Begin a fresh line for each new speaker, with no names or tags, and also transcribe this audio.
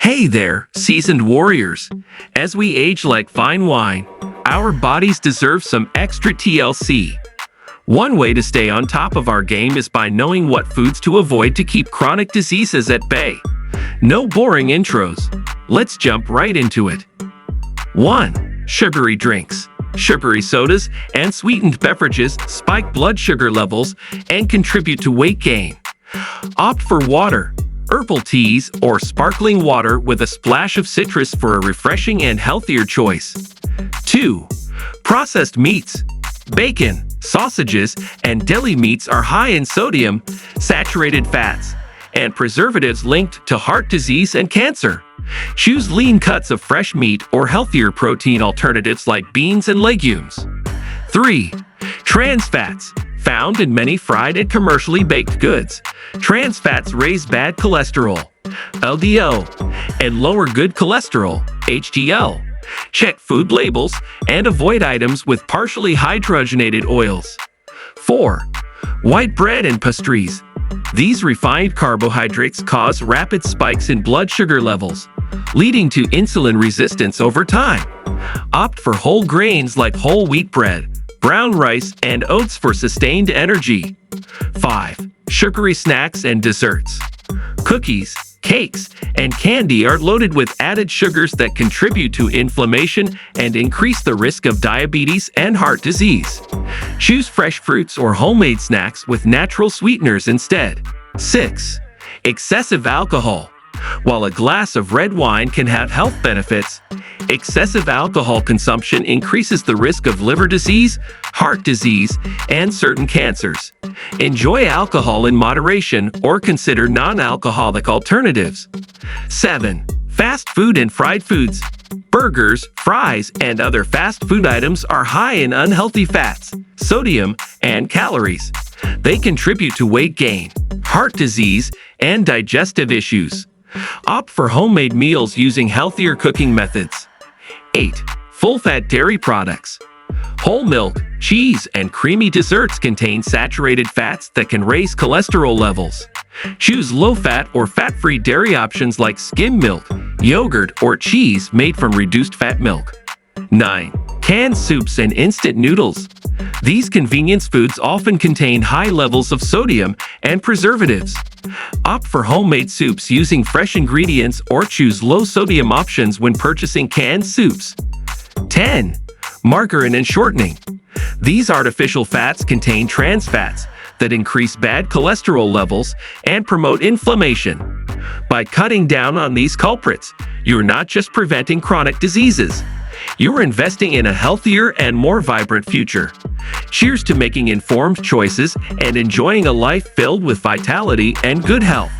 Hey there, seasoned warriors. As we age like fine wine, our bodies deserve some extra TLC. One way to stay on top of our game is by knowing what foods to avoid to keep chronic diseases at bay. No boring intros. Let's jump right into it. 1. Sugary drinks. Sugary sodas and sweetened beverages spike blood sugar levels and contribute to weight gain. Opt for water, herbal teas, or sparkling water with a splash of citrus for a refreshing and healthier choice. 2. Processed meats. Bacon, sausages, and deli meats are high in sodium, saturated fats, and preservatives linked to heart disease and cancer. Choose lean cuts of fresh meat or healthier protein alternatives like beans and legumes. 3. Trans fats. Found in many fried and commercially baked goods, trans fats raise bad cholesterol, LDL, and lower good cholesterol, HDL. Check food labels and avoid items with partially hydrogenated oils. 4. White bread and pastries. These refined carbohydrates cause rapid spikes in blood sugar levels, leading to insulin resistance over time. Opt for whole grains like whole wheat bread, brown rice, and oats for sustained energy. 5. Sugary snacks and desserts. Cookies, cakes, and candy are loaded with added sugars that contribute to inflammation and increase the risk of diabetes and heart disease. Choose fresh fruits or homemade snacks with natural sweeteners instead. 6. Excessive alcohol. While a glass of red wine can have health benefits, excessive alcohol consumption increases the risk of liver disease, heart disease, and certain cancers. Enjoy alcohol in moderation or consider non-alcoholic alternatives. 7. Fast food and fried foods. Burgers, fries, and other fast food items are high in unhealthy fats, sodium, and calories. They contribute to weight gain, heart disease, and digestive issues. Opt for homemade meals using healthier cooking methods. 8. Full-fat dairy products. Whole milk, cheese, and creamy desserts contain saturated fats that can raise cholesterol levels. Choose low-fat or fat-free dairy options like skim milk, yogurt, or cheese made from reduced fat milk. 9. Canned soups and instant noodles. These convenience foods often contain high levels of sodium and preservatives. Opt for homemade soups using fresh ingredients or choose low-sodium options when purchasing canned soups. 10. Margarine and shortening. These artificial fats contain trans fats that increase bad cholesterol levels and promote inflammation. By cutting down on these culprits, you're not just preventing chronic diseases, you're investing in a healthier and more vibrant future. Cheers to making informed choices and enjoying a life filled with vitality and good health.